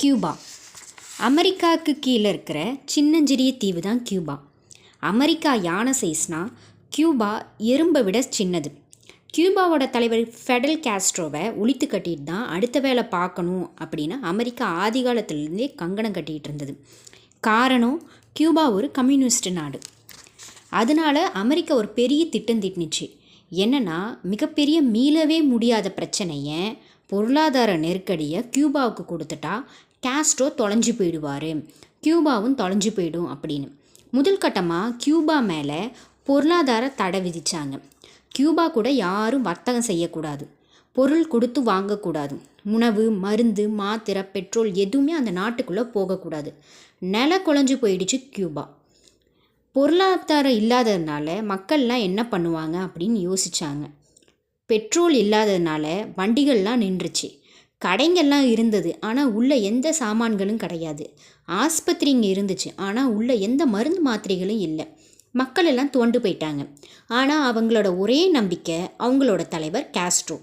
Cuba அமெரிக்காவுக்கு கீழே இருக்கிற சின்னஞ்சிறிய தீவு தான் கியூபா. அமெரிக்கா யானை சைஸ்னா கியூபா எறும்பை விட சின்னது. கியூபாவோட தலைவர் ஃபெடல் காஸ்ட்ரோவை ஒழித்து கட்டிட்டு தான் அடுத்த வேலை பார்க்கணும் அப்படின்னு அமெரிக்கா ஆதி காலத்திலேருந்தே கங்கணம் கட்டிகிட்டு இருந்தது. காரணம், கியூபா ஒரு கம்யூனிஸ்ட் நாடு. அதனால் அமெரிக்கா ஒரு பெரிய திட்டம் தீட்டுனுச்சு. என்னென்னா, மிகப்பெரிய மீளவே முடியாத பிரச்சனையை, பொருளாதார நெருக்கடியை கியூபாவுக்கு கொடுத்துட்டா காஸ்ட்ரோ தொலைஞ்சு போயிடுவார், கியூபாவும் தொலைஞ்சு போயிடும் அப்படின்னு. முதல் கட்டமாக கியூபா மேலே பொருளாதார தடை விதித்தாங்க. கியூபா கூட யாரும் வர்த்தகம் செய்யக்கூடாது, பொருள் கொடுத்து வாங்கக்கூடாது, உணவு, மருந்து, மாத்திரை, பெட்ரோல் எதுவுமே அந்த நாட்டுக்குள்ளே போகக்கூடாது. நில குலைஞ்சு போயிடுச்சு கியூபா. பொருளாதாரம் இல்லாததுனால மக்கள்லாம் என்ன பண்ணுவாங்க அப்படின்னு யோசித்தாங்க. பெட்ரோல் இல்லாததுனால வண்டிகள்லாம் நின்றுச்சு. கடைங்கள்லாம் இருந்தது, ஆனால் உள்ள எந்த சாமான்களும் கிடையாது. ஆஸ்பத்திரிங்க இருந்துச்சு, ஆனால் உள்ள எந்த மருந்து மாத்திரைகளும் இல்லை. மக்கள் எல்லாம் துவண்டு போயிட்டாங்க. ஆனால் அவங்களோட ஒரே நம்பிக்கை அவங்களோட தலைவர் காஸ்ட்ரோ.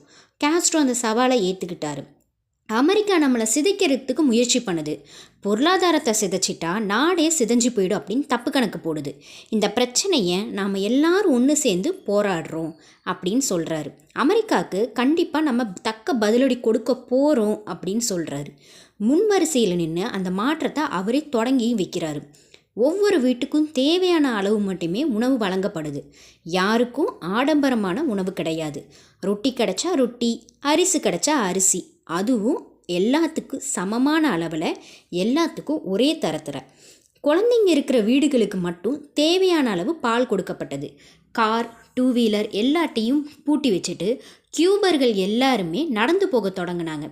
அந்த சவாலை ஏற்றுக்கிட்டாரு. அமெரிக்கா நம்மளை சிதைக்கிறதுக்கு முயற்சி பண்ணுது, பொருளாதாரத்தை சிதைச்சிட்டா நாடே சிதைஞ்சு போயிடும் அப்படின்னு தப்பு கணக்கு போடுது. இந்த பிரச்சனையை நாம் எல்லாரும் ஒன்று சேர்ந்து போராடுறோம் அப்படின்னு சொல்கிறாரு. அமெரிக்காவுக்கு கண்டிப்பாக நம்ம தக்க பதிலடி கொடுக்க போகிறோம் அப்படின்னு சொல்கிறாரு. முன்வரிசையில் நின்று அந்த மாற்றத்தை அவரே தொடங்கி வைக்கிறாரு. ஒவ்வொரு வீட்டுக்கும் தேவையான அளவு மட்டுமே உணவு வழங்கப்படுது. யாருக்கும் ஆடம்பரமான உணவு கிடையாது. ரொட்டி கிடைச்சா ரொட்டி, அரிசி கிடைச்சா அரிசி, அதுவும் எல்லாத்துக்கும் சமமான அளவில், எல்லாத்துக்கும் ஒரே தரத்தில். குழந்தைங்க இருக்கிற வீடுகளுக்கு மட்டும் தேவையான அளவு பால் கொடுக்கப்பட்டது. கார், 2 வீலர் எல்லாத்தையும் பூட்டி வச்சுட்டு கியூபர்கள் எல்லாருமே நடந்து போக தொடங்கினாங்க.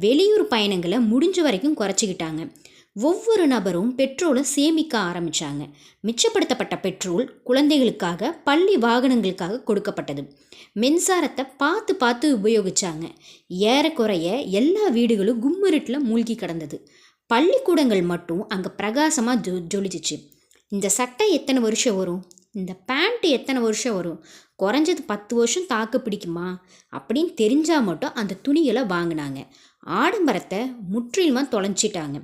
வெளியூர் பயணங்களை முடிஞ்ச வரைக்கும் குறைச்சிக்கிட்டாங்க. ஒவ்வொரு நபரும் பெட்ரோலை சேமிக்க ஆரம்பித்தாங்க. மிச்சப்படுத்தப்பட்ட பெட்ரோல் குழந்தைகளுக்காக, பள்ளி வாகனங்களுக்காக கொடுக்கப்பட்டது. மின்சாரத்தை பார்த்து உபயோகித்தாங்க. ஏறக்குறைய எல்லா வீடுகளும் கும்மிருட்டில் மூழ்கி கிடந்தது. பள்ளிக்கூடங்கள் மட்டும் அங்கே பிரகாசமாக ஜொலிச்சிச்சு. இந்த சட்டை எத்தனை வருஷம் வரும், இந்த பேண்ட்டு எத்தனை வருஷம் வரும், குறைஞ்சது 10 வருஷம் தாக்கு பிடிக்குமா அப்படின்னு தெரிஞ்சால் மட்டும் அந்த துணிகளை வாங்கினாங்க. ஆடம்பரத்தை முற்றிலுமாக தொலைச்சிட்டாங்க.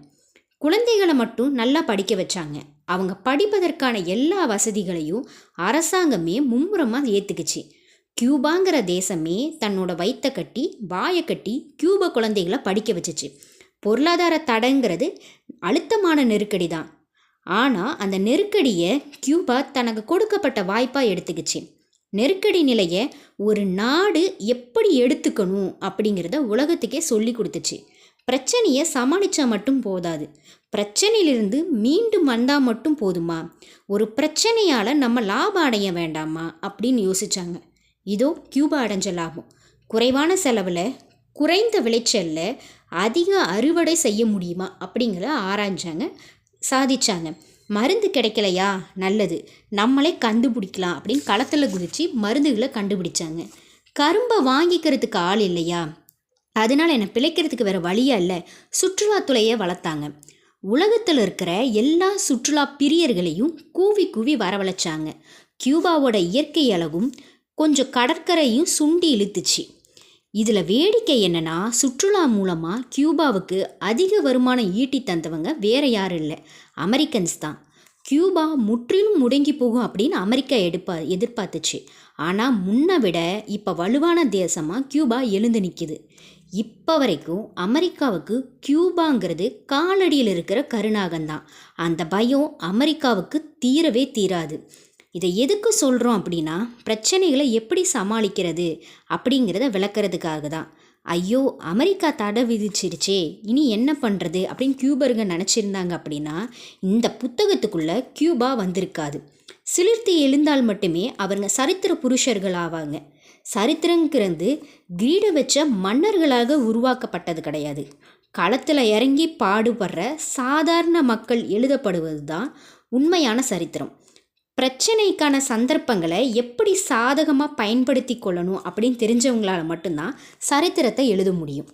குழந்தைகளை மட்டும் நல்லா படிக்க வச்சாங்க. அவங்க படிப்பதற்கான எல்லா வசதிகளையும் அரசாங்கமே மும்முரமாக ஏற்றுக்குச்சு. கியூபாங்கிற தேசமே தன்னோட வயிற்றை கட்டி, வாயை கட்டி கியூபா குழந்தைகளை படிக்க வச்சிச்சு. பொருளாதார தடைங்கிறது அழுத்தமான நெருக்கடி தான். ஆனால் அந்த நெருக்கடியை கியூபா தனக்கு கொடுக்கப்பட்ட வாய்ப்பாக எடுத்துக்கிச்சு. நெருக்கடி நிலையை ஒரு நாடு எப்படி எடுத்துக்கணும் அப்படிங்கிறத உலகத்துக்கே சொல்லி கொடுத்துச்சு. பிரச்சனையை சமாளித்தா மட்டும் போதாது, பிரச்சனையிலிருந்து மீண்டும் வந்தால் மட்டும் போதுமா? ஒரு பிரச்சனையால் நம்ம லாபம் அடைய வேண்டாமா அப்படின்னு யோசித்தாங்க. இதோ கியூபா அடைஞ்ச லாபம். குறைவான செலவில், குறைந்த விளைச்சலில் அதிக அறுவடை செய்ய முடியுமா அப்படிங்கிற ஆராய்ச்சாங்க, சாதிச்சாங்க. மருந்து கிடைக்கலையா, நல்லது, நம்மளே கண்டுபிடிக்கலாம் அப்படின்னு களத்தில் குதித்து மருந்துகளை கண்டுபிடிச்சாங்க. கரும்பை வாங்கிக்கிறதுக்கு ஆள் இல்லையா, அதனால் என்னை பிழைக்கிறதுக்கு வேறு வழியா இல்லை, சுற்றுலாத்துறையை வளர்த்தாங்க. உலகத்தில் இருக்கிற எல்லா சுற்றுலா பிரியர்களையும் கூவி வரவழைச்சாங்க. கியூபாவோட இயற்கை அழகும் கொஞ்சம் கடற்கரையும் சுண்டி இழுத்துச்சு. இதில் வேடிக்கை என்னென்னா, சுற்றுலா மூலமாக கியூபாவுக்கு அதிக வருமானம் ஈட்டி தந்தவங்க வேறு யாரும் இல்லை, அமெரிக்கன்ஸ் தான். கியூபா முற்றிலும் முடங்கி போகும் அப்படின்னு அமெரிக்கா எதிர்பார்த்துச்சு. ஆனால் முன்னை விட இப்போ வலுவான தேசமாக கியூபா எழுந்து நிற்கிது. இப்போ வரைக்கும் அமெரிக்காவுக்கு கியூபாங்கிறது காலடியில் இருக்கிற கருநாகம்தான். அந்த பயம் அமெரிக்காவுக்கு தீரவே தீராது. இதை எதுக்கு சொல்கிறோம் அப்படின்னா, பிரச்சனைகளை எப்படி சமாளிக்கிறது அப்படிங்கிறத விளக்கிறதுக்காக தான். ஐயோ, அமெரிக்கா தடை விதிச்சிருச்சே, இனி என்ன பண்ணுறது அப்படின்னு கியூபர்கள் நினச்சிருந்தாங்க அப்படின்னா இந்த புத்தகத்துக்குள்ளே கியூபா வந்திருக்காது. சிலிர்த்து எழுந்தால் மட்டுமே அவங்க சரித்திர புருஷர்கள் ஆவாங்க. சரித்திரங்கிறது கிரீட வச்ச மன்னர்களாக உருவாக்கப்பட்டது கிடையாது. களத்தில் இறங்கி பாடுபடுற சாதாரண மக்கள் எழுதப்படுவது தான் உண்மையான சரித்திரம். பிரச்சனைக்கான சந்தர்ப்பங்களை எப்படி சாதகமாக பயன்படுத்தி கொள்ளணும் அப்படின்னு தெரிஞ்சவங்களால் மட்டும்தான் சரித்திரத்தை எழுத முடியும்.